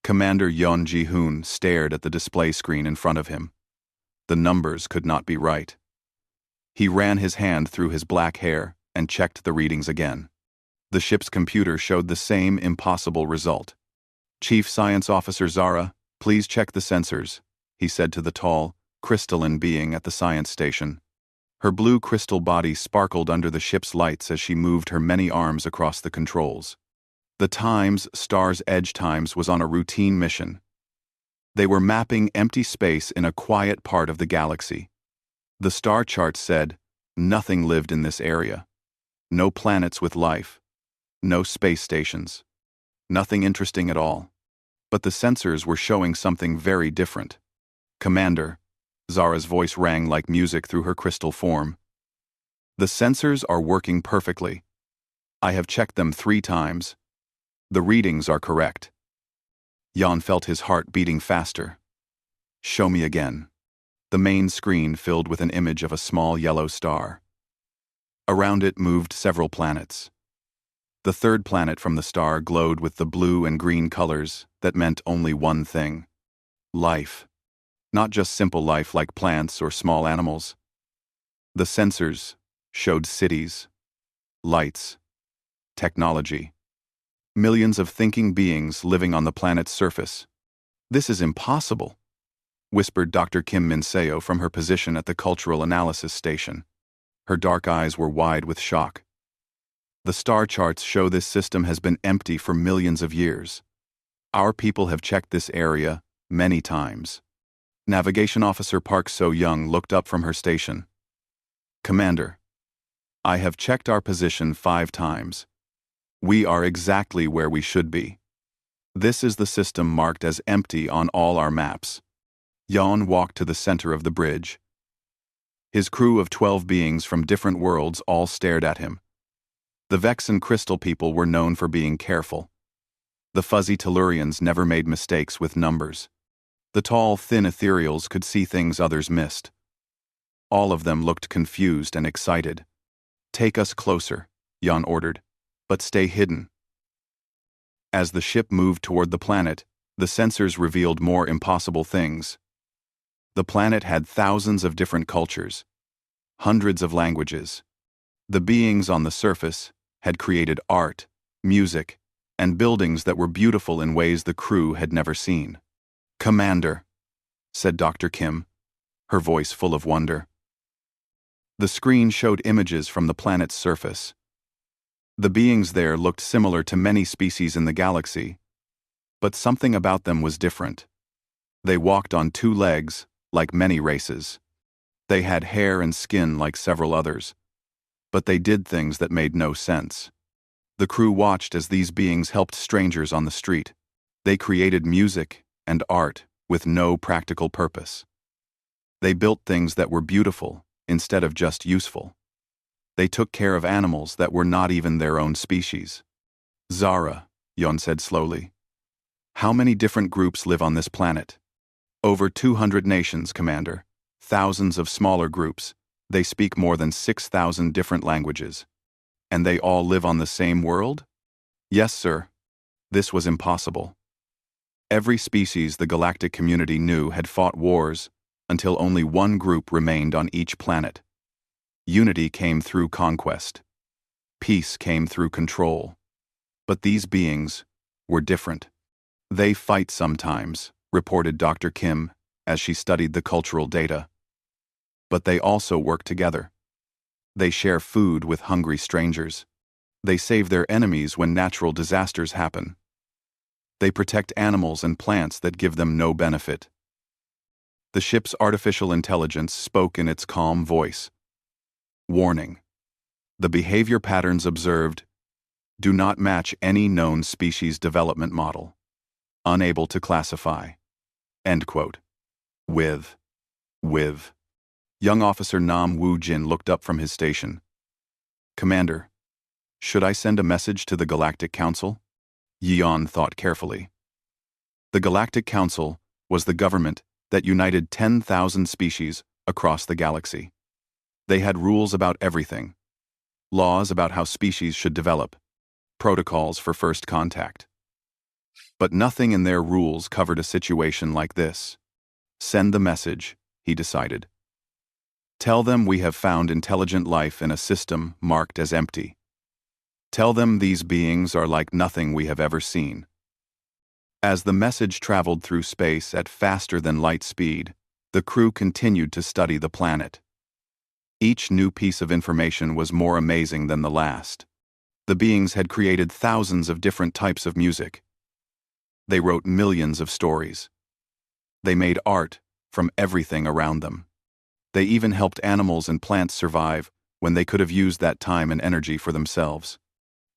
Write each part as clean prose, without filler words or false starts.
Commander Yeon Ji-hoon stared at the display screen in front of him. The numbers could not be right. He ran his hand through his black hair and checked the readings again. The ship's computer showed the same impossible result. "Chief Science Officer Zara, please check the sensors," he said to the tall, crystalline being at the science station. Her blue crystal body sparkled under the ship's lights as she moved her many arms across the controls. The Times, Star's Edge Times, was on a routine mission. They were mapping empty space in a quiet part of the galaxy. The star chart said nothing lived in this area. No planets with life. No space stations. Nothing interesting at all. But the sensors were showing something very different. "Commander," Zara's voice rang like music through her crystal form. "The sensors are working perfectly. I have checked them 3 times. The readings are correct." Jan felt his heart beating faster. "Show me again." The main screen filled with an image of a small yellow star. Around it moved several planets. The third planet from the star glowed with the blue and green colors that meant only one thing: life. Not just simple life like plants or small animals. The sensors showed cities, lights, technology. Millions of thinking beings living on the planet's surface. "This is impossible," whispered Dr. Kim Min-seo from her position at the Cultural Analysis Station. Her dark eyes were wide with shock. "The star charts show this system has been empty for millions of years. Our people have checked this area many times." Navigation Officer Park So-young looked up from her station. "Commander, I have checked our position 5 times. We are exactly where we should be. This is the system marked as empty on all our maps." Jan walked to the center of the bridge. His crew of 12 beings from different worlds all stared at him. The Vexen Crystal people were known for being careful. The fuzzy Tellurians never made mistakes with numbers. The tall, thin Ethereals could see things others missed. All of them looked confused and excited. "Take us closer," Jan ordered, "but stay hidden." As the ship moved toward the planet, the sensors revealed more impossible things. The planet had thousands of different cultures, hundreds of languages. The beings on the surface had created art, music, and buildings that were beautiful in ways the crew had never seen. "Commander," said Dr. Kim, her voice full of wonder. The screen showed images from the planet's surface. The beings there looked similar to many species in the galaxy, but something about them was different. They walked on 2 legs, like many races. They had hair and skin like several others, but they did things that made no sense. The crew watched as these beings helped strangers on the street. They created music and art with no practical purpose. They built things that were beautiful instead of just useful. They took care of animals that were not even their own species. "Zara," Yon said slowly, "how many different groups live on this planet?" "Over 200 nations, Commander. Thousands of smaller groups. They speak more than 6,000 different languages. And they all live on the same world?" "Yes, sir." This was impossible. Every species the galactic community knew had fought wars until only one group remained on each planet. Unity came through conquest. Peace came through control. But these beings were different. "They fight sometimes," reported Dr. Kim as she studied the cultural data. "But they also work together. They share food with hungry strangers. They save their enemies when natural disasters happen. They protect animals and plants that give them no benefit." The ship's artificial intelligence spoke in its calm voice. "Warning. The behavior patterns observed do not match any known species development model. Unable to classify." End quote. With. Young Officer Nam Woo-jin looked up from his station. "Commander, should I send a message to the Galactic Council?" Yeon thought carefully. The Galactic Council was the government that united 10,000 species across the galaxy. They had rules about everything. Laws about how species should develop. Protocols for first contact. But nothing in their rules covered a situation like this. Send the message, he decided. Tell them we have found intelligent life in a system marked as empty. Tell them these beings are like nothing we have ever seen. As the message traveled through space at faster than light speed, the crew continued to study the planet. Each new piece of information was more amazing than the last. The beings had created thousands of different types of music. They wrote millions of stories. They made art from everything around them. They even helped animals and plants survive when they could have used that time and energy for themselves.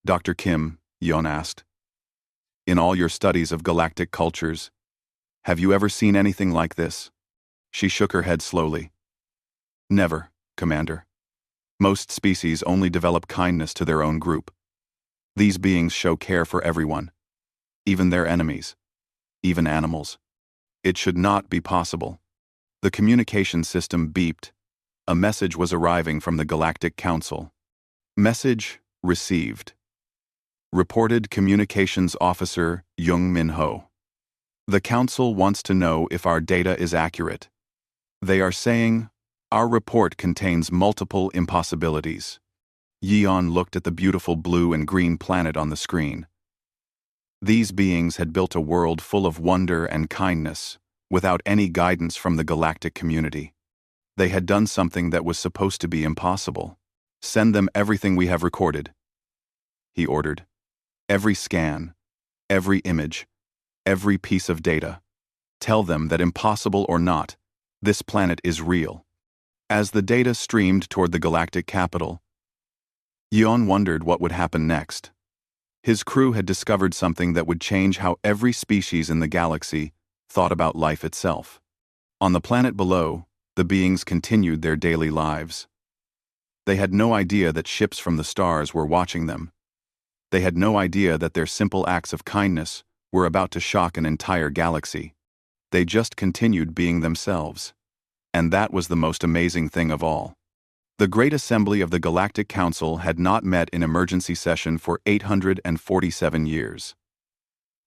Dr. Kim, Yon asked, in all your studies of galactic cultures, have you ever seen anything like this? She shook her head slowly. Never, Commander. Most species only develop kindness to their own group. These beings show care for everyone, even their enemies, even animals. It should not be possible. The communication system beeped. A message was arriving from the Galactic Council. Message received. Reported Communications Officer Jung Min-ho. The Council wants to know if our data is accurate. They are saying, our report contains multiple impossibilities. Yeon looked at the beautiful blue and green planet on the screen. These beings had built a world full of wonder and kindness, without any guidance from the galactic community. They had done something that was supposed to be impossible. Send them everything we have recorded, he ordered. Every scan, every image, every piece of data. Tell them that impossible or not, this planet is real. As the data streamed toward the galactic capital, Yeon wondered what would happen next. His crew had discovered something that would change how every species in the galaxy thought about life itself. On the planet below, the beings continued their daily lives. They had no idea that ships from the stars were watching them. They had no idea that their simple acts of kindness were about to shock an entire galaxy. They just continued being themselves. And that was the most amazing thing of all. The Great Assembly of the Galactic Council had not met in emergency session for 847 years.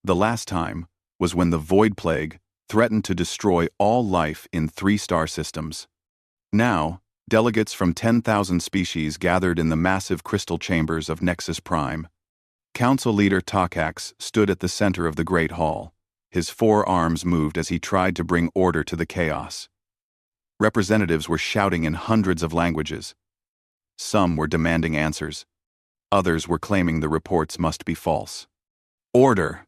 The last time was when the Void Plague threatened to destroy all life in 3 star systems. Now, delegates from 10,000 species gathered in the massive crystal chambers of Nexus Prime. Council leader Takax stood at the center of the Great Hall. His 4 arms moved as he tried to bring order to the chaos. Representatives were shouting in hundreds of languages. Some were demanding answers. Others were claiming the reports must be false. Order!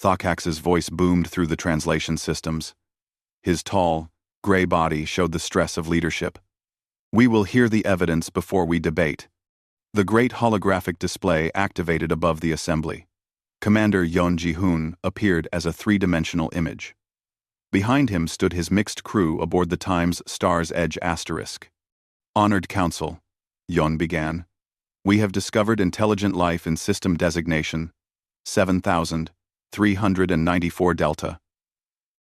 Thakax's voice boomed through the translation systems. His tall, gray body showed the stress of leadership. We will hear the evidence before we debate. The great holographic display activated above the assembly. Commander Yeon Ji-hoon appeared as a 3-dimensional image. Behind him stood his mixed crew aboard the Times Star's Edge Asterisk. Honored Council, Yeon began. We have discovered intelligent life in system designation 7,394 Delta.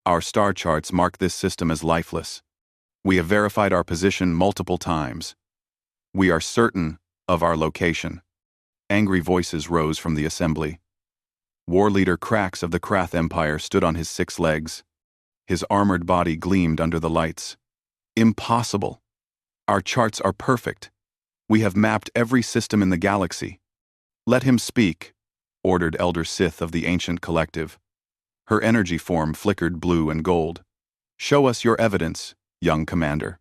Our star charts mark this system as lifeless. We have verified our position multiple times. We are certain of our location. Angry voices rose from the assembly. War leader Krax of the Krath Empire stood on his 6 legs. His armored body gleamed under the lights. Impossible. Our charts are perfect. We have mapped every system in the galaxy. Let him speak, ordered Elder Sith of the Ancient Collective. Her energy form flickered blue and gold. Show us your evidence, young commander.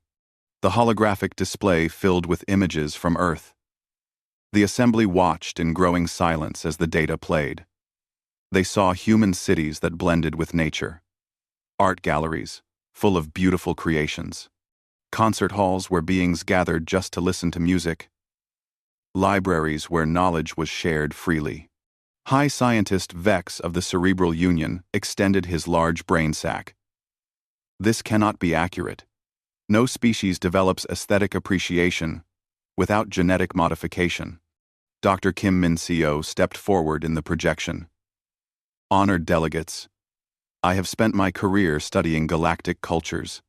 The holographic display filled with images from Earth. The assembly watched in growing silence as the data played. They saw human cities that blended with nature. Art galleries, full of beautiful creations. Concert halls where beings gathered just to listen to music. Libraries where knowledge was shared freely. High Scientist Vex of the Cerebral Union extended his large brain sac. This cannot be accurate. No species develops aesthetic appreciation without genetic modification. Dr. Kim Min-seo stepped forward in the projection. Honored delegates, I have spent my career studying galactic cultures.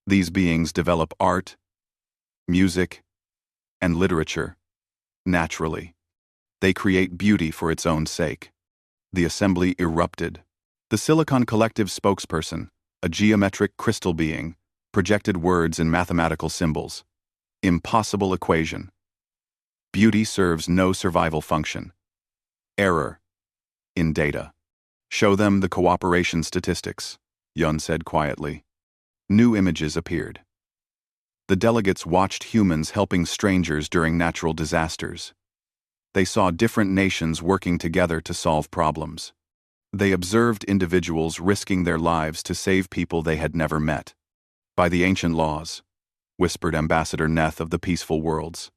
These beings develop art, music, and literature naturally. They create beauty for its own sake. The assembly erupted. The Silicon Collective spokesperson, a geometric crystal being, projected words in mathematical symbols. Impossible equation. Beauty serves no survival function. Error. In data. Show them the cooperation statistics, Yun said quietly. New images appeared. The delegates watched humans helping strangers during natural disasters. They saw different nations working together to solve problems. They observed individuals risking their lives to save people they had never met. By the ancient laws, whispered Ambassador Neth of the Peaceful Worlds.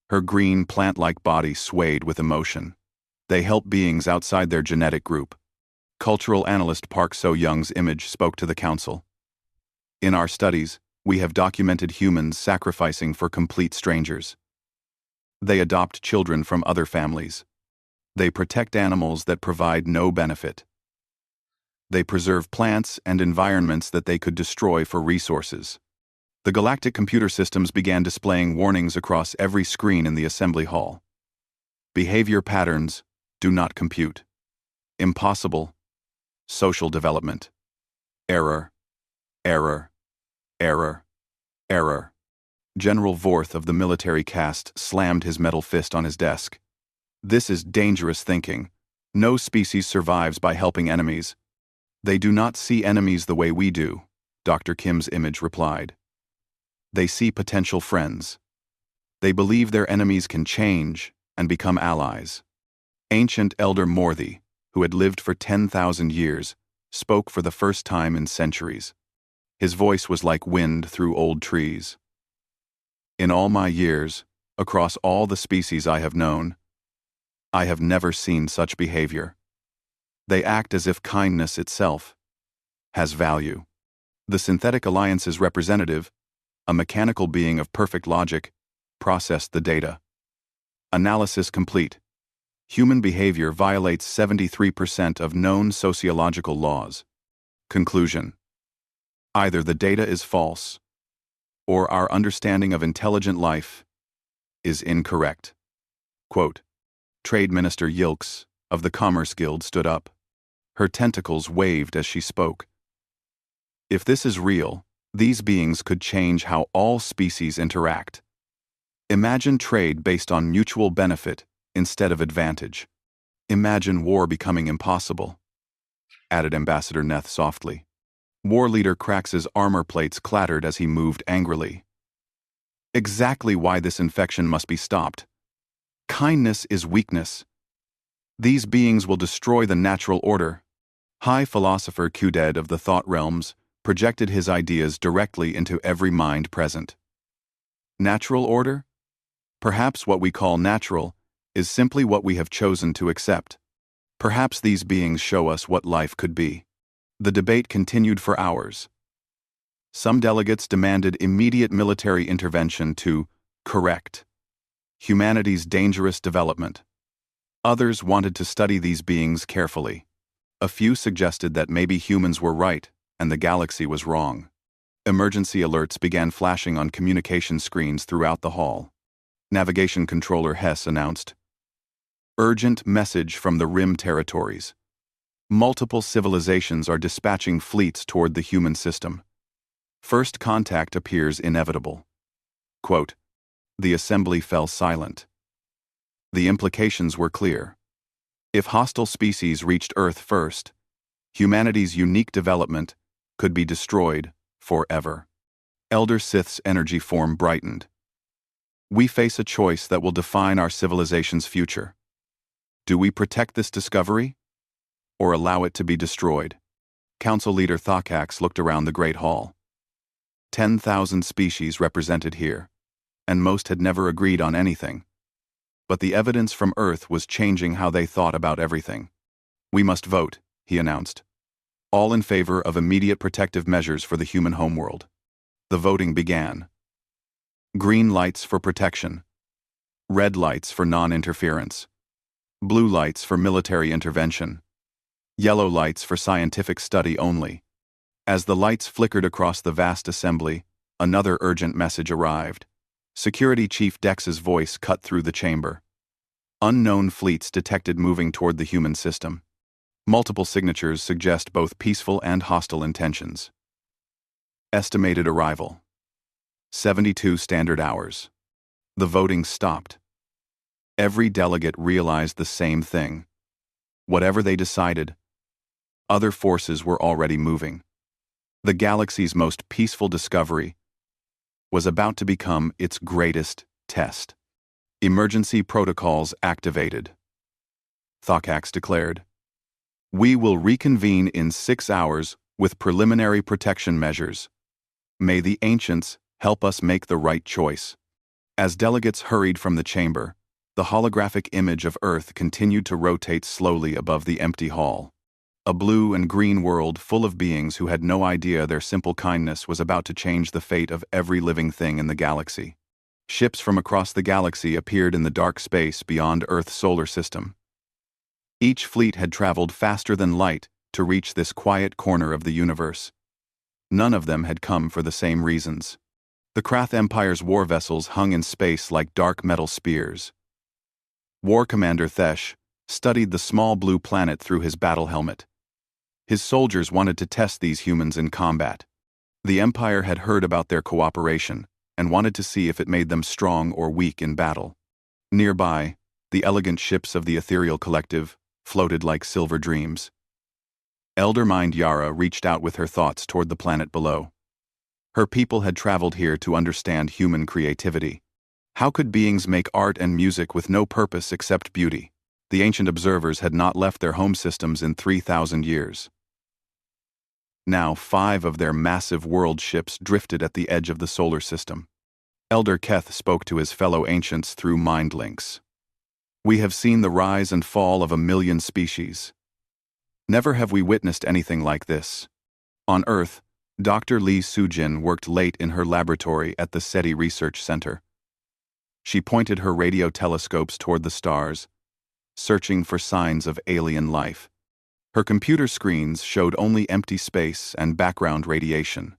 Her green, plant-like body swayed with emotion. They help beings outside their genetic group. Cultural analyst Park So-young's image spoke to the council. In our studies, we have documented humans sacrificing for complete strangers. They adopt children from other families. They protect animals that provide no benefit. They preserve plants and environments that they could destroy for resources. The galactic computer systems began displaying warnings across every screen in the assembly hall. Behavior patterns do not compute. Impossible. Social development. Error. Error. Error. Error. General Vorth of the military caste slammed his metal fist on his desk. This is dangerous thinking. No species survives by helping enemies. They do not see enemies the way we do, Dr. Kim's image replied. They see potential friends. They believe their enemies can change and become allies. Ancient Elder Morthy, who had lived for 10,000 years, spoke for the first time in centuries. His voice was like wind through old trees. In all my years, across all the species I have known, I have never seen such behavior. They act as if kindness itself has value. The Synthetic Alliance's representative, a mechanical being of perfect logic, processed the data. Analysis complete. Human behavior violates 73% of known sociological laws. Conclusion. Either the data is false, or our understanding of intelligent life is incorrect. Quote, Trade Minister Yilks of the Commerce Guild stood up. Her tentacles waved as she spoke. If this is real, these beings could change how all species interact. Imagine trade based on mutual benefit instead of advantage. Imagine war becoming impossible, added Ambassador Neth softly. War Leader Krax's armor plates clattered as he moved angrily. Exactly why this infection must be stopped. Kindness is weakness. These beings will destroy the natural order. High Philosopher Qded of the Thought Realms projected his ideas directly into every mind present. Natural order? Perhaps what we call natural is simply what we have chosen to accept. Perhaps these beings show us what life could be. The debate continued for hours. Some delegates demanded immediate military intervention to correct humanity's dangerous development. Others wanted to study these beings carefully. A few suggested that maybe humans were right and the galaxy was wrong. Emergency alerts began flashing on communication screens throughout the hall. Navigation Controller Hess announced, "Urgent message from the Rim territories. Multiple civilizations are dispatching fleets toward the human system. First contact appears inevitable." Quote, the assembly fell silent. The implications were clear. If hostile species reached Earth first, humanity's unique development could be destroyed forever. Elder Sith's energy form brightened. We face a choice that will define our civilization's future. Do we protect this discovery, or allow it to be destroyed? Council Leader Thakax looked around the Great Hall. 10,000 species represented here, and most had never agreed on anything. But the evidence from Earth was changing how they thought about everything. We must vote, he announced. All in favor of immediate protective measures for the human homeworld. The voting began. Green lights for protection. Red lights for non-interference. Blue lights for military intervention. Yellow lights for scientific study only. As the lights flickered across the vast assembly, another urgent message arrived. Security Chief Dex's voice cut through the chamber. Unknown fleets detected moving toward the human system. Multiple signatures suggest both peaceful and hostile intentions. Estimated arrival: 72 standard hours. The voting stopped. Every delegate realized the same thing. Whatever they decided, other forces were already moving. The galaxy's most peaceful discovery was about to become its greatest test. Emergency protocols activated. Thocax declared, "We will reconvene in 6 hours with preliminary protection measures. May the ancients help us make the right choice." As delegates hurried from the chamber, the holographic image of Earth continued to rotate slowly above the empty hall. A blue and green world full of beings who had no idea their simple kindness was about to change the fate of every living thing in the galaxy. Ships from across the galaxy appeared in the dark space beyond Earth's solar system. Each fleet had traveled faster than light to reach this quiet corner of the universe. None of them had come for the same reasons. The Krath Empire's war vessels hung in space like dark metal spears. War Commander Thesh studied the small blue planet through his battle helmet. His soldiers wanted to test these humans in combat. The Empire had heard about their cooperation and wanted to see if it made them strong or weak in battle. Nearby, the elegant ships of the Ethereal Collective floated like silver dreams. Elder Mind Yara reached out with her thoughts toward the planet below. Her people had traveled here to understand human creativity. How could beings make art and music with no purpose except beauty? The ancient observers had not left their home systems in 3,000 years. Now 5 of their massive world ships drifted at the edge of the solar system. Elder Keth spoke to his fellow ancients through mind links. "We have seen the rise and fall of 1,000,000 species. Never have we witnessed anything like this." On Earth, Dr. Lee Sujin worked late in her laboratory at the SETI Research Center. She pointed her radio telescopes toward the stars, searching for signs of alien life. Her computer screens showed only empty space and background radiation.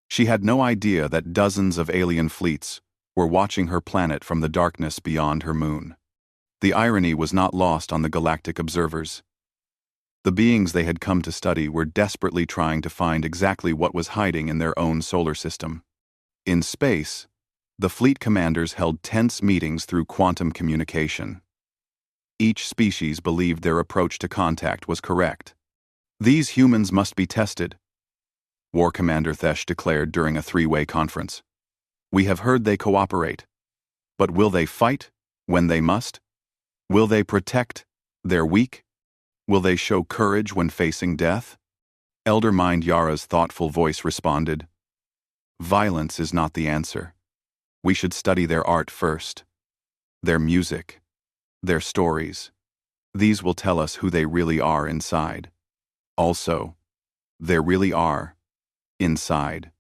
She had no idea that dozens of alien fleets were watching her planet from the darkness beyond her moon. The irony was not lost on the galactic observers. The beings they had come to study were desperately trying to find exactly what was hiding in their own solar system. In space, the fleet commanders held tense meetings through quantum communication. Each species believed their approach to contact was correct. "These humans must be tested," War Commander Thesh declared during a 3-way conference. "We have heard they cooperate. But will they fight when they must? Will they protect their weak? Will they show courage when facing death?" Elder Mind Yara's thoughtful voice responded, "Violence is not the answer. We should study their art first. Their music. Their stories. These will tell us who they really are inside. Also, they really are inside."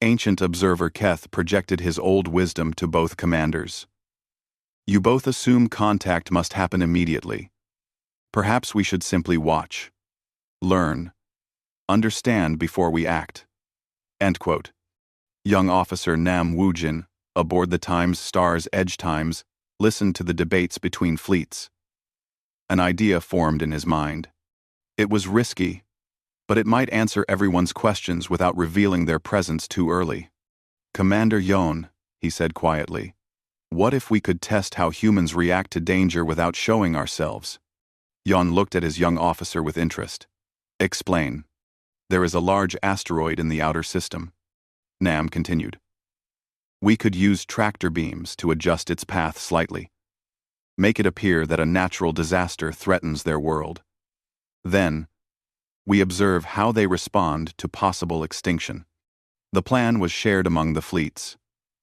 Ancient observer Keth projected his old wisdom to both commanders. "You both assume contact must happen immediately. Perhaps we should simply watch, learn, understand before we act." End quote. Young officer Nam Woojin, aboard the Times Star's Edge Times, listened to the debates between fleets. An idea formed in his mind. It was risky, but it might answer everyone's questions without revealing their presence too early. "Commander Yon," he said quietly, "what if we could test how humans react to danger without showing ourselves?" Yon looked at his young officer with interest. "Explain." "There is a large asteroid in the outer system," Nam continued. "We could use tractor beams to adjust its path slightly. Make it appear that a natural disaster threatens their world. Then, we observe how they respond to possible extinction." The plan was shared among the fleets.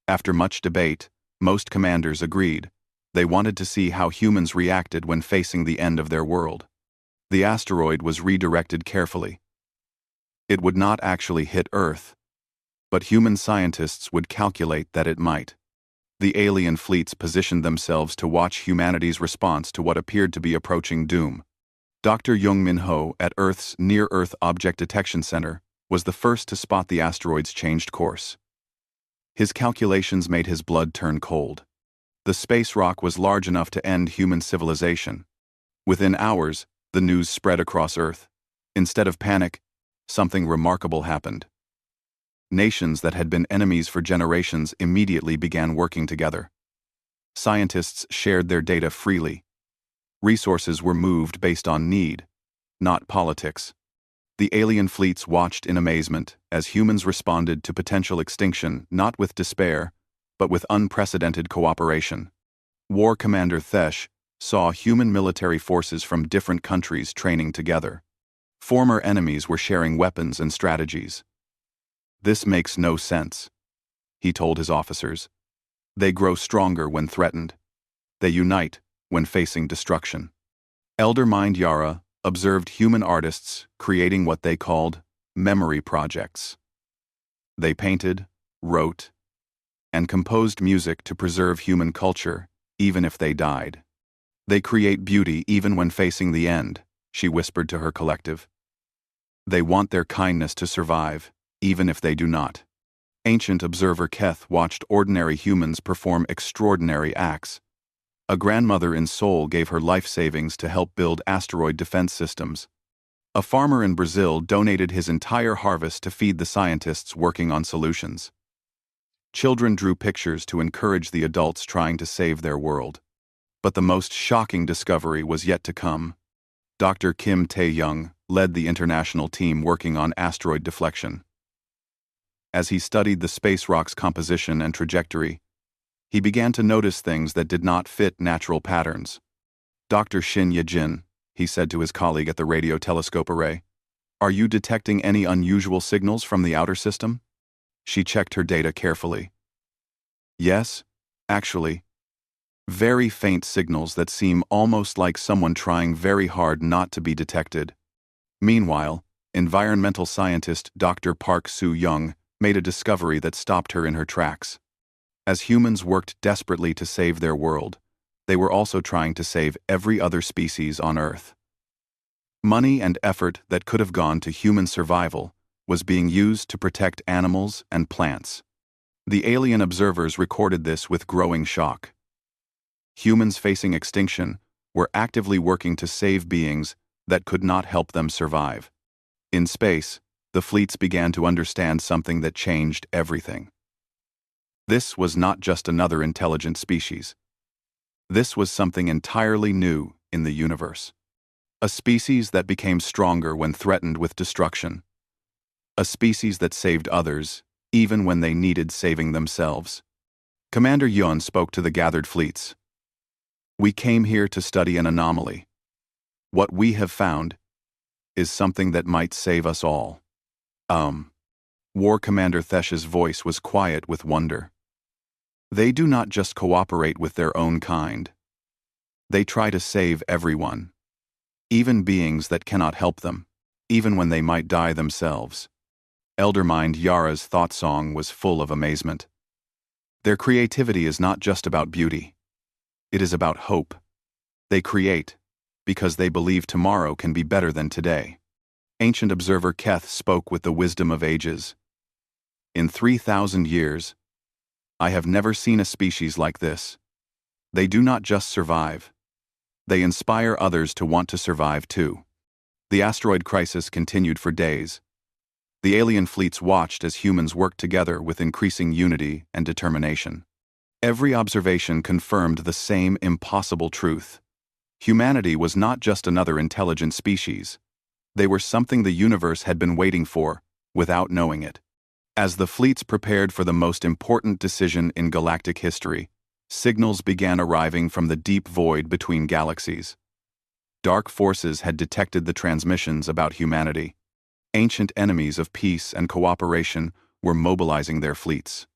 After much debate, most commanders agreed. They wanted to see how humans reacted when facing the end of their world. The asteroid was redirected carefully. It would not actually hit Earth, but human scientists would calculate that it might. The alien fleets positioned themselves to watch humanity's response to what appeared to be approaching doom. Dr. Jung Min Ho at Earth's Near-Earth Object Detection Center was the first to spot the asteroid's changed course. His calculations made his blood turn cold. The space rock was large enough to end human civilization. Within hours, the The news spread across Earth. Instead of panic, something remarkable happened. Nations that had been enemies for generations immediately began working together. Scientists shared their data freely. Resources were moved based on need, not politics. The alien fleets watched in amazement as humans responded to potential extinction not with despair, but with unprecedented cooperation. War Commander Thesh saw human military forces from different countries training together. Former enemies were sharing weapons and strategies. "This makes no sense," he told his officers. "They grow stronger when threatened. They unite when facing destruction." Elder Mind Yara observed human artists creating what they called memory projects. They painted, wrote, and composed music to preserve human culture, even if they died. "They create beauty even when facing the end," she whispered to her collective. "They want their kindness to survive, even if they do not." Ancient observer Keth watched ordinary humans perform extraordinary acts. A grandmother in Seoul gave her life savings to help build asteroid defense systems. A farmer in Brazil donated his entire harvest to feed the scientists working on solutions. Children drew pictures to encourage the adults trying to save their world. But the most shocking discovery was yet to come. Dr. Kim Tae-young led the international team working on asteroid deflection. As he studied the space rock's composition and trajectory, he began to notice things that did not fit natural patterns. "Dr. Shin Ye-jin," he said to his colleague at the radio telescope array, "are you detecting any unusual signals from the outer system?" She checked her data carefully. "Yes, actually. Very faint signals that seem almost like someone trying very hard not to be detected." Meanwhile, environmental scientist Dr. Park Soo-young made a discovery that stopped her in her tracks. As humans worked desperately to save their world, they were also trying to save every other species on Earth. Money and effort that could have gone to human survival was being used to protect animals and plants. The alien observers recorded this with growing shock. Humans facing extinction were actively working to save beings that could not help them survive. In space, the fleets began to understand something that changed everything. This was not just another intelligent species. This was something entirely new in the universe. A species that became stronger when threatened with destruction. A species that saved others, even when they needed saving themselves. Commander Yun spoke to the gathered fleets. "We came here to study an anomaly. What we have found is something that might save us all." War Commander Thesh's voice was quiet with wonder. "They do not just cooperate with their own kind. They try to save everyone, even beings that cannot help them, even when they might die themselves." Elder Mind Yara's thought song was full of amazement. "Their creativity is not just about beauty. It is about hope. They create because they believe tomorrow can be better than today." Ancient observer Keth spoke with the wisdom of ages. "In 3,000 years, I have never seen a species like this. They do not just survive. They inspire others to want to survive too." The asteroid crisis continued for days. The alien fleets watched as humans worked together with increasing unity and determination. Every observation confirmed the same impossible truth. Humanity was not just another intelligent species. They were something the universe had been waiting for, without knowing it. As the fleets prepared for the most important decision in galactic history, signals began arriving from the deep void between galaxies. Dark forces had detected the transmissions about humanity. Ancient enemies of peace and cooperation were mobilizing their fleets.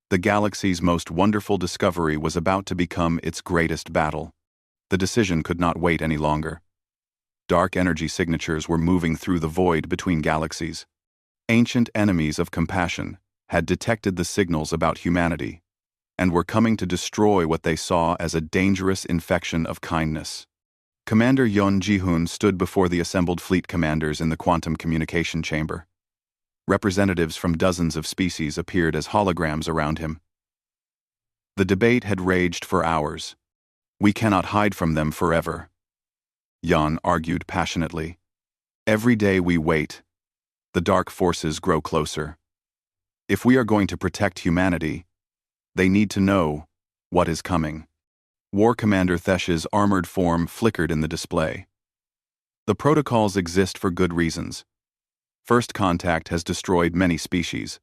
The galaxy's most wonderful discovery was about to become its greatest battle. The decision could not wait any longer. Dark energy signatures were moving through the void between galaxies. Ancient enemies of compassion had detected the signals about humanity and were coming to destroy what they saw as a dangerous infection of kindness. Commander Yeon Ji-hoon stood before the assembled fleet commanders in the quantum communication chamber. Representatives from dozens of species appeared as holograms around him. The debate had raged for hours. "We cannot hide from them forever." Jan argued passionately. Every day we wait, the dark forces grow closer. If we are going to protect humanity, they need to know what is coming. War Commander Thesh's armored form flickered in the display. The protocols exist for good reasons. First contact has destroyed many species.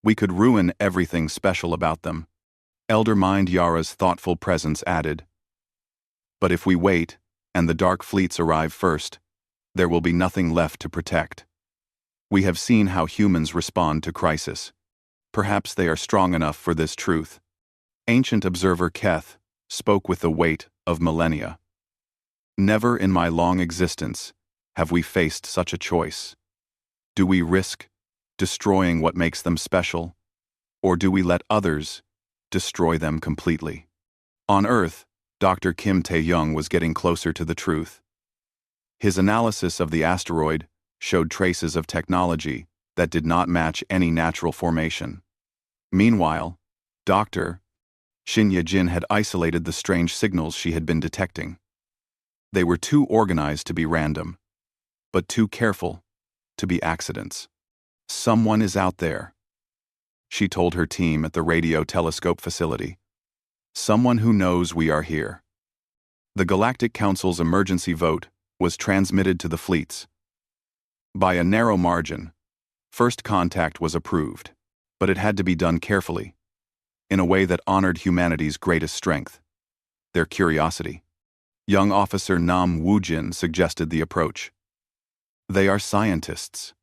We could ruin everything special about them. Elder Mind Yara's thoughtful presence added. But if we wait, and the dark fleets arrive first, there will be nothing left to protect. We have seen how humans respond to crisis. Perhaps they are strong enough for this truth. Ancient observer Keth spoke with the weight of millennia. Never in my long existence have we faced such a choice. Do we risk destroying what makes them special, or do we let others destroy them completely? On Earth, Dr. Kim Tae-young was getting closer to the truth. His analysis of the asteroid showed traces of technology that did not match any natural formation. Meanwhile, Dr. Shin Ye-jin had isolated the strange signals she had been detecting. They were too organized to be random, but too careful to be accidents. Someone is out there, she told her team at the radio telescope facility. Someone who knows we are here. The Galactic Council's emergency vote was transmitted to the fleets. By a narrow margin, first contact was approved, but it had to be done carefully, in a way that honored humanity's greatest strength, their curiosity. Young Officer Nam Woo-jin suggested the approach. They are scientists.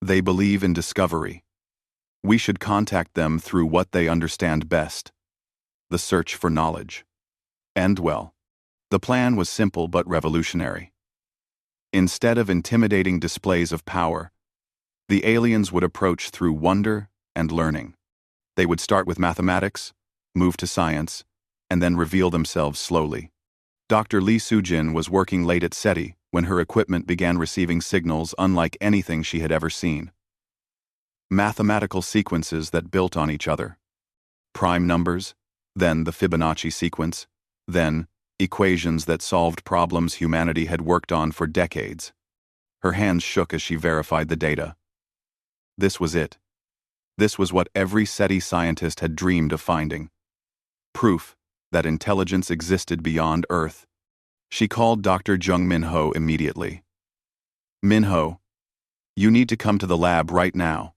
They believe in discovery. We should contact them through what they understand best, the search for knowledge. And well, the plan was simple but revolutionary. Instead of intimidating displays of power, the aliens would approach through wonder and learning. They would start with mathematics, move to science, and then reveal themselves slowly. Dr. Lee Soo-jin was working late at SETI when her equipment began receiving signals unlike anything she had ever seen. Mathematical sequences that built on each other. Prime numbers, then the Fibonacci sequence, then equations that solved problems humanity had worked on for decades. Her hands shook as she verified the data. This was it. This was what every SETI scientist had dreamed of finding. Proof that intelligence existed beyond Earth. She called Dr. Jung Min-ho immediately. Min-ho, you need to come to the lab right now.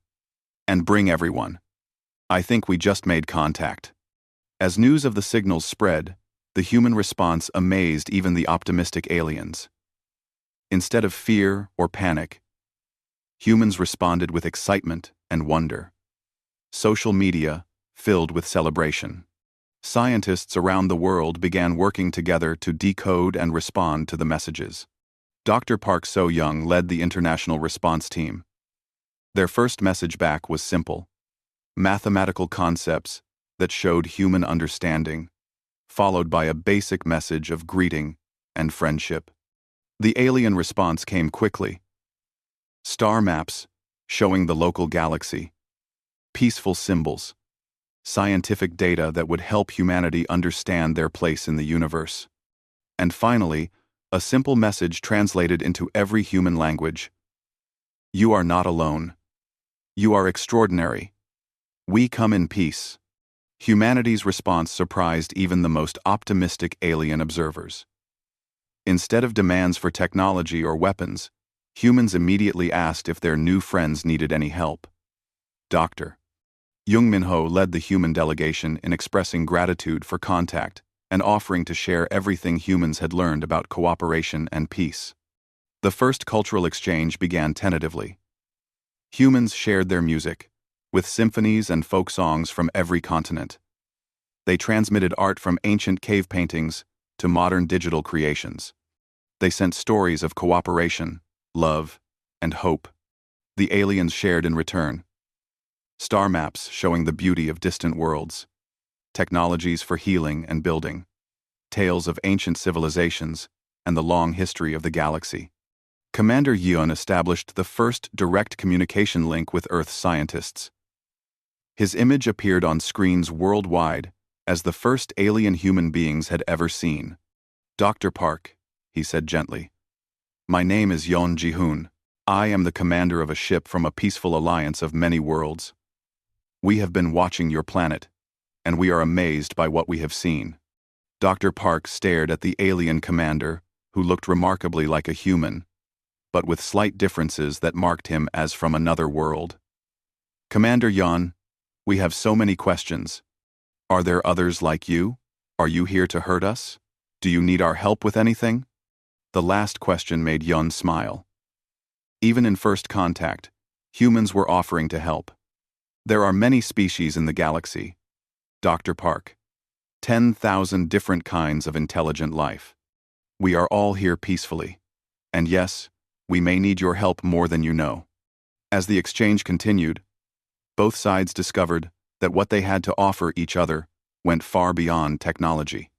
And bring everyone. I think we just made contact. As news of the signals spread, the human response amazed even the optimistic aliens. Instead of fear or panic, humans responded with excitement and wonder. Social media filled with celebration. Scientists around the world began working together to decode and respond to the messages. Dr. Park So-young led the international response team. Their first message back was simple: mathematical concepts that showed human understanding, followed by a basic message of greeting and friendship. The alien response came quickly. Star maps showing the local galaxy, peaceful symbols, scientific data that would help humanity understand their place in the universe. And finally, a simple message translated into every human language. You are not alone. You are extraordinary. We come in peace. Humanity's response surprised even the most optimistic alien observers. Instead of demands for technology or weapons, humans immediately asked if their new friends needed any help. Dr. Jung Min-ho led the human delegation in expressing gratitude for contact and offering to share everything humans had learned about cooperation and peace. The first cultural exchange began tentatively. Humans shared their music, with symphonies and folk songs from every continent. They transmitted art from ancient cave paintings to modern digital creations. They sent stories of cooperation, love, and hope. The aliens shared in return. Star maps showing the beauty of distant worlds, technologies for healing and building, tales of ancient civilizations, and the long history of the galaxy. Commander Yeon established the first direct communication link with Earth scientists. His image appeared on screens worldwide as the first alien human beings had ever seen. Dr. Park, he said gently. My name is Yon Ji-hoon. I am the commander of a ship from a peaceful alliance of many worlds. We have been watching your planet, and we are amazed by what we have seen. Dr. Park stared at the alien commander, who looked remarkably like a human, but with slight differences that marked him as from another world. Commander Yon, we have so many questions. Are there others like you? Are you here to hurt us? Do you need our help with anything? The last question made Yon smile. Even in first contact, humans were offering to help. There are many species in the galaxy. Dr. Park. 10,000 different kinds of intelligent life. We are all here peacefully. And yes, we may need your help more than you know. As the exchange continued, both sides discovered that what they had to offer each other went far beyond technology.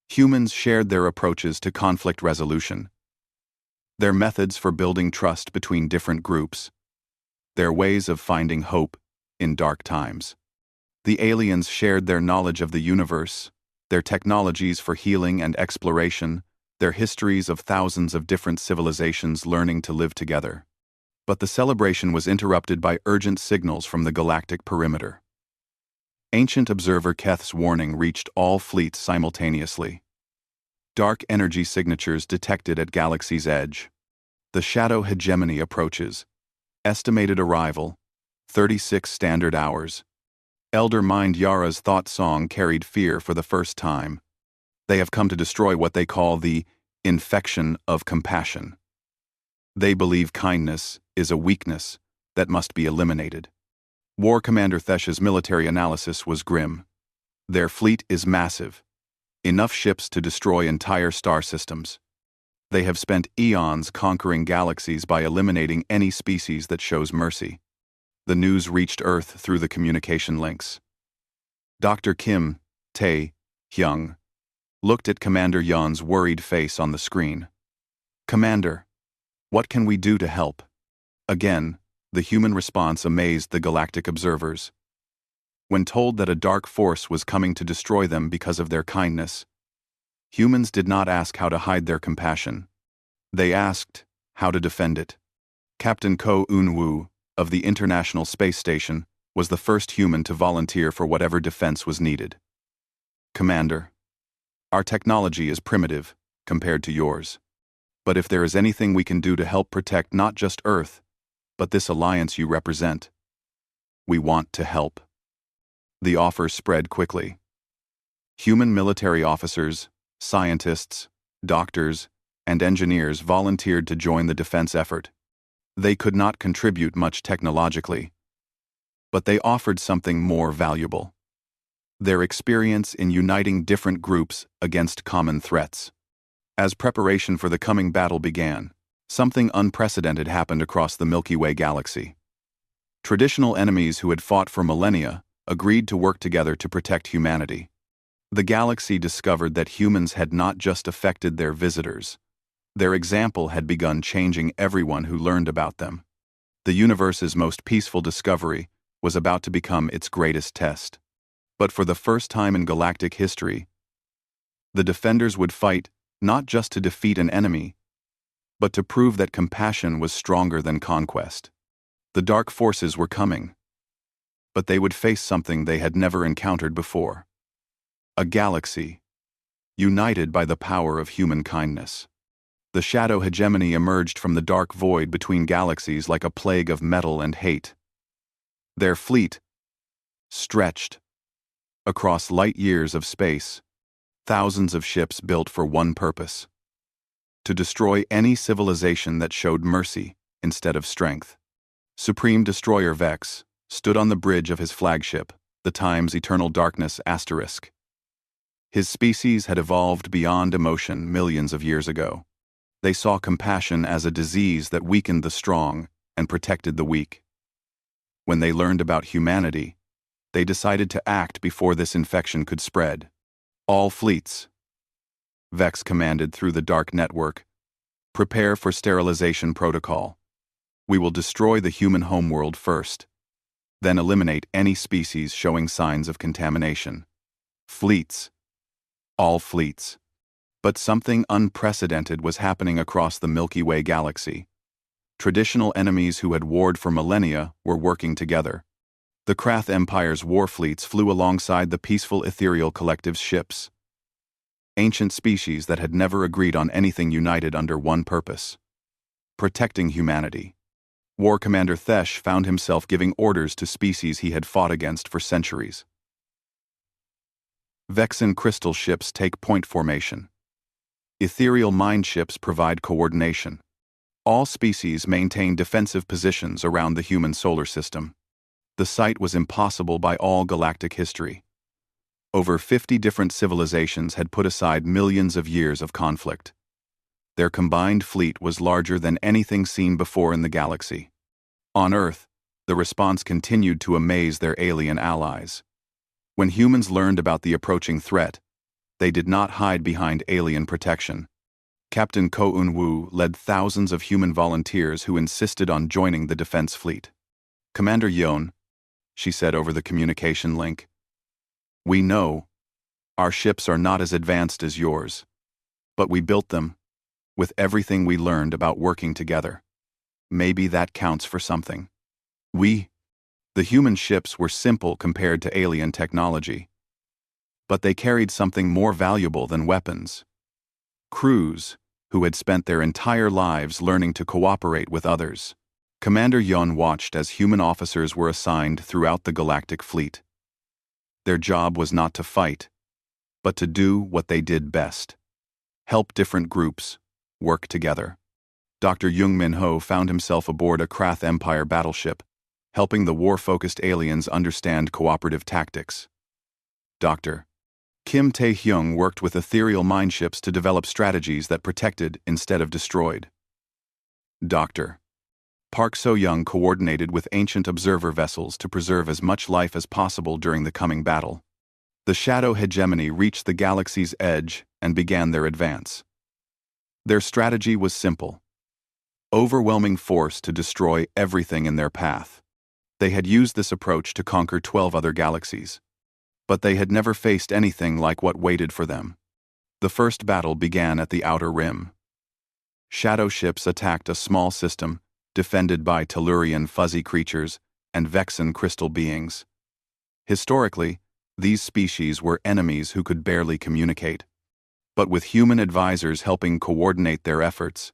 Humans shared their approaches to conflict resolution, their methods for building trust between different groups, their ways of finding hope in dark times. The aliens shared their knowledge of the universe, their technologies for healing and exploration, their histories of thousands of different civilizations learning to live together. But the celebration was interrupted by urgent signals from the galactic perimeter. Ancient observer Keth's warning reached all fleets simultaneously. Dark energy signatures detected at galaxy's edge. The shadow hegemony approaches. Estimated arrival, 36 standard hours. Elder Mind Yara's thought song carried fear for the first time. They have come to destroy what they call the infection of compassion. They believe kindness is a weakness that must be eliminated. War Commander Thesh's military analysis was grim. Their fleet is massive. Enough ships to destroy entire star systems. They have spent eons conquering galaxies by eliminating any species that shows mercy. The news reached Earth through the communication links. Dr. Kim Tae-hyung looked at Commander Yon's worried face on the screen. Commander, what can we do to help? Again, the human response amazed the galactic observers. When told that a dark force was coming to destroy them because of their kindness, humans did not ask how to hide their compassion. They asked how to defend it. Captain Ko Eun-woo of the International Space Station was the first human to volunteer for whatever defense was needed. Commander, our technology is primitive compared to yours. But if there is anything we can do to help protect not just Earth, but this alliance you represent, we want to help. The offer spread quickly. Human military officers, scientists, doctors, and engineers volunteered to join the defense effort. They could not contribute much technologically, but they offered something more valuable: their experience in uniting different groups against common threats. As preparation for the coming battle began, something unprecedented happened across the Milky Way galaxy. Traditional enemies who had fought for millennia agreed to work together to protect humanity. The galaxy discovered that humans had not just affected their visitors. Their example had begun changing everyone who learned about them. The universe's most peaceful discovery was about to become its greatest test. But for the first time in galactic history, the defenders would fight not just to defeat an enemy, but to prove that compassion was stronger than conquest. The dark forces were coming, but they would face something they had never encountered before. A galaxy, united by the power of human kindness. The shadow hegemony emerged from the dark void between galaxies like a plague of metal and hate. Their fleet stretched across light years of space, thousands of ships built for one purpose: to destroy any civilization that showed mercy instead of strength. Supreme Destroyer Vex stood on the bridge of his flagship, the Time's Eternal Darkness *. His species had evolved beyond emotion millions of years ago. They saw compassion as a disease that weakened the strong and protected the weak. When they learned about humanity, they decided to act before this infection could spread. All fleets, Vex commanded through the dark network, prepare for sterilization protocol. We will destroy the human homeworld first, then eliminate any species showing signs of contamination. Fleets. All fleets. But something unprecedented was happening across the Milky Way galaxy. Traditional enemies who had warred for millennia were working together. The Krath Empire's war fleets flew alongside the peaceful ethereal collective's ships. Ancient species that had never agreed on anything united under one purpose: protecting humanity. War Commander Thesh found himself giving orders to species he had fought against for centuries. Vexen crystal ships take point formation. Ethereal mind ships provide coordination. All species maintain defensive positions around the human solar system. The sight was impossible by all galactic history. Over 50 different civilizations had put aside millions of years of conflict. Their combined fleet was larger than anything seen before in the galaxy. On Earth, the response continued to amaze their alien allies. When humans learned about the approaching threat, they did not hide behind alien protection. Captain Ko Un-woo led thousands of human volunteers who insisted on joining the defense fleet. "Commander Yeon," she said over the communication link, "we know our ships are not as advanced as yours, but we built them with everything we learned about working together. Maybe that counts for something." The human ships were simple compared to alien technology, but they carried something more valuable than weapons. Crews who had spent their entire lives learning to cooperate with others. Commander Yeon watched as human officers were assigned throughout the galactic fleet. Their job was not to fight, but to do what they did best: help different groups work together. Dr. Jung Min-ho found himself aboard a Krath Empire battleship, helping the war-focused aliens understand cooperative tactics. Dr. Kim Tae-hyung worked with ethereal mind ships to develop strategies that protected instead of destroyed. Dr. Park So-young coordinated with ancient observer vessels to preserve as much life as possible during the coming battle. The shadow hegemony reached the galaxy's edge and began their advance. Their strategy was simple: overwhelming force to destroy everything in their path. They had used this approach to conquer 12 other galaxies, but they had never faced anything like what waited for them. The first battle began at the outer rim. Shadow ships attacked a small system defended by Tellurian fuzzy creatures and Vexen crystal beings. Historically, these species were enemies who could barely communicate. But with human advisors helping coordinate their efforts,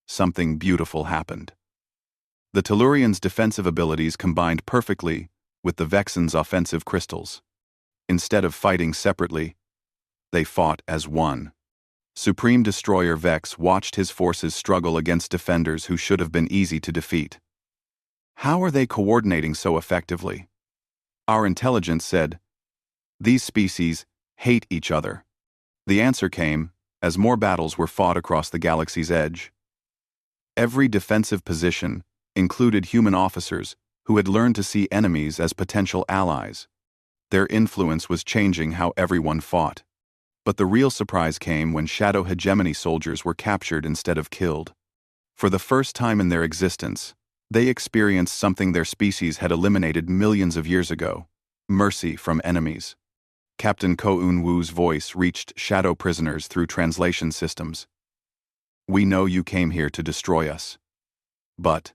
something beautiful happened. The Tellurians' defensive abilities combined perfectly with the Vexen's offensive crystals. Instead of fighting separately, they fought as one. Supreme Destroyer Vex watched his forces struggle against defenders who should have been easy to defeat. "How are they coordinating so effectively?" Our intelligence said, "These species hate each other." The answer came as more battles were fought across the galaxy's edge. Every defensive position included human officers who had learned to see enemies as potential allies. Their influence was changing how everyone fought. But the real surprise came when shadow hegemony soldiers were captured instead of killed. For the first time in their existence, they experienced something their species had eliminated millions of years ago: mercy from enemies. Captain Ko Un-woo's voice reached shadow prisoners through translation systems. "We know you came here to destroy us. But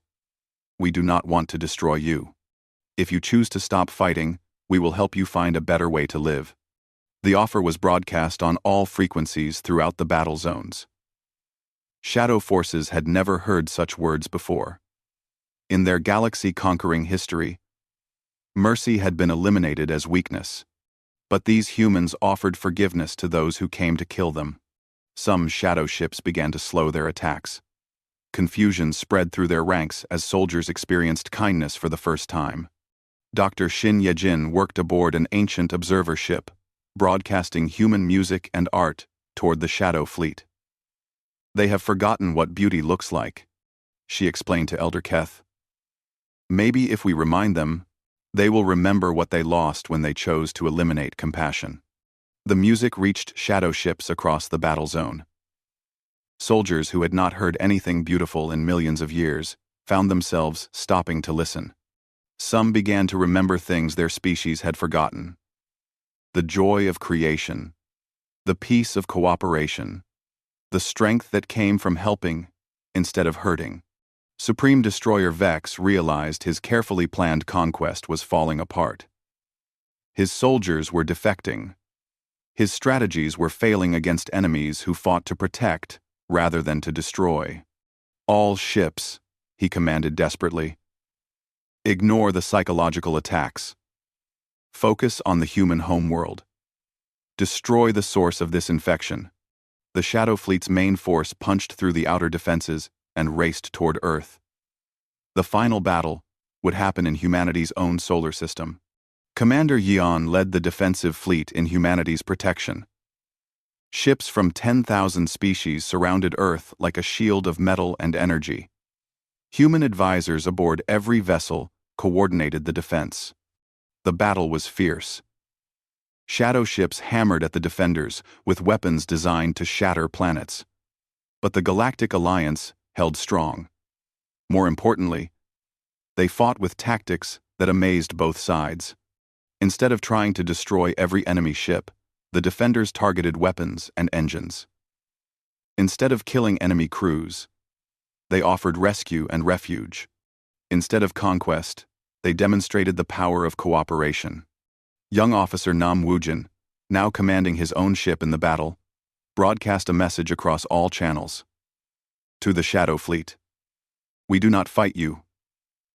we do not want to destroy you. If you choose to stop fighting, we will help you find a better way to live." The offer was broadcast on all frequencies throughout the battle zones. Shadow forces had never heard such words before. In their galaxy-conquering history, mercy had been eliminated as weakness. But these humans offered forgiveness to those who came to kill them. Some shadow ships began to slow their attacks. Confusion spread through their ranks as soldiers experienced kindness for the first time. Dr. Shin Ye-jin worked aboard an ancient observer ship, broadcasting human music and art toward the shadow fleet. "They have forgotten what beauty looks like," she explained to Elder Keth. "Maybe if we remind them, they will remember what they lost when they chose to eliminate compassion." The music reached shadow ships across the battle zone. Soldiers who had not heard anything beautiful in millions of years found themselves stopping to listen. Some began to remember things their species had forgotten: the joy of creation, the peace of cooperation, the strength that came from helping instead of hurting. Supreme Destroyer Vex realized his carefully planned conquest was falling apart. His soldiers were defecting. His strategies were failing against enemies who fought to protect rather than to destroy. All ships, he commanded desperately. Ignore the psychological attacks. Focus on the human homeworld. Destroy the source of this infection. The Shadow Fleet's main force punched through the outer defenses and raced toward Earth. The final battle would happen in humanity's own solar system. Commander Yeon led the defensive fleet in humanity's protection. Ships from 10,000 species surrounded Earth like a shield of metal and energy. Human advisors aboard every vessel coordinated the defense. The battle was fierce. Shadow ships hammered at the defenders with weapons designed to shatter planets. But the Galactic Alliance held strong. More importantly, they fought with tactics that amazed both sides. Instead of trying to destroy every enemy ship, the defenders targeted weapons and engines. Instead of killing enemy crews, they offered rescue and refuge. Instead of conquest, they demonstrated the power of cooperation. Young officer Nam Woojin, now commanding his own ship in the battle, broadcast a message across all channels. To the Shadow Fleet. We do not fight you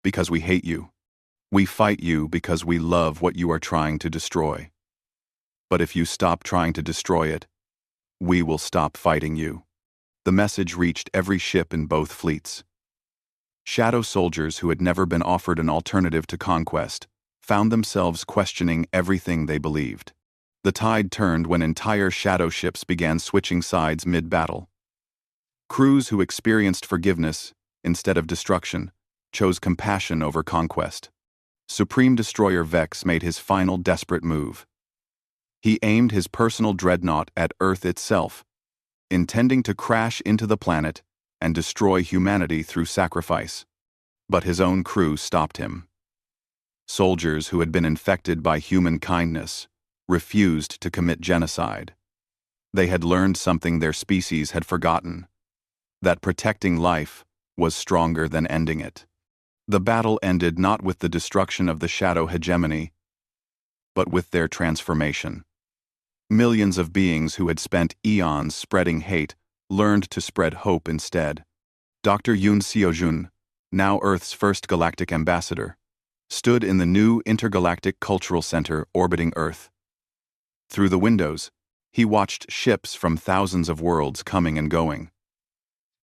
because we hate you. We fight you because we love what you are trying to destroy. But if you stop trying to destroy it, we will stop fighting you. The message reached every ship in both fleets. Shadow soldiers who had never been offered an alternative to conquest found themselves questioning everything they believed. The tide turned when entire shadow ships began switching sides mid-battle. Crews who experienced forgiveness instead of destruction chose compassion over conquest. Supreme Destroyer Vex made his final desperate move. He aimed his personal dreadnought at Earth itself, intending to crash into the planet and destroy humanity through sacrifice. But his own crew stopped him. Soldiers who had been infected by human kindness refused to commit genocide. They had learned something their species had forgotten, that protecting life was stronger than ending it. The battle ended not with the destruction of the shadow hegemony, but with their transformation. Millions of beings who had spent eons spreading hate learned to spread hope instead. Dr. Yoon Seojun, now Earth's first galactic ambassador, stood in the new intergalactic cultural center orbiting Earth. Through the windows, he watched ships from thousands of worlds coming and going.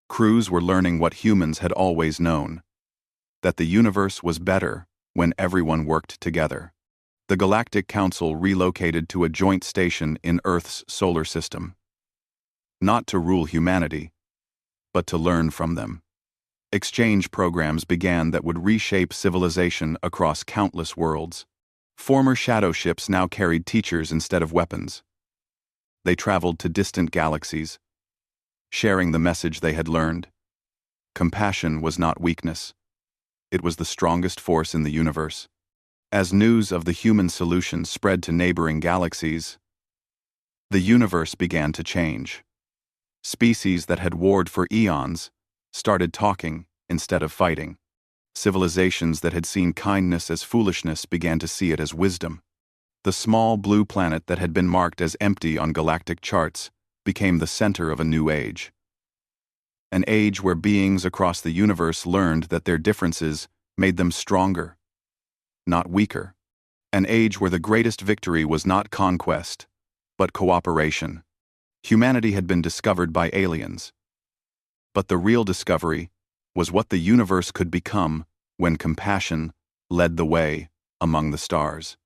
Crews were learning what humans had always known, that the universe was better when everyone worked together. The Galactic Council relocated to a joint station in Earth's solar system. Not to rule humanity, but to learn from them. Exchange programs began that would reshape civilization across countless worlds. Former shadow ships now carried teachers instead of weapons. They traveled to distant galaxies, sharing the message they had learned. Compassion was not weakness. It was the strongest force in the universe. As news of the human solution spread to neighboring galaxies, the universe began to change. Species that had warred for eons started talking instead of fighting. Civilizations that had seen kindness as foolishness began to see it as wisdom. The small blue planet that had been marked as empty on galactic charts became the center of a new age. An age where beings across the universe learned that their differences made them stronger, not weaker. An age where the greatest victory was not conquest, but cooperation. Humanity had been discovered by aliens. But the real discovery was what the universe could become when compassion led the way among the stars.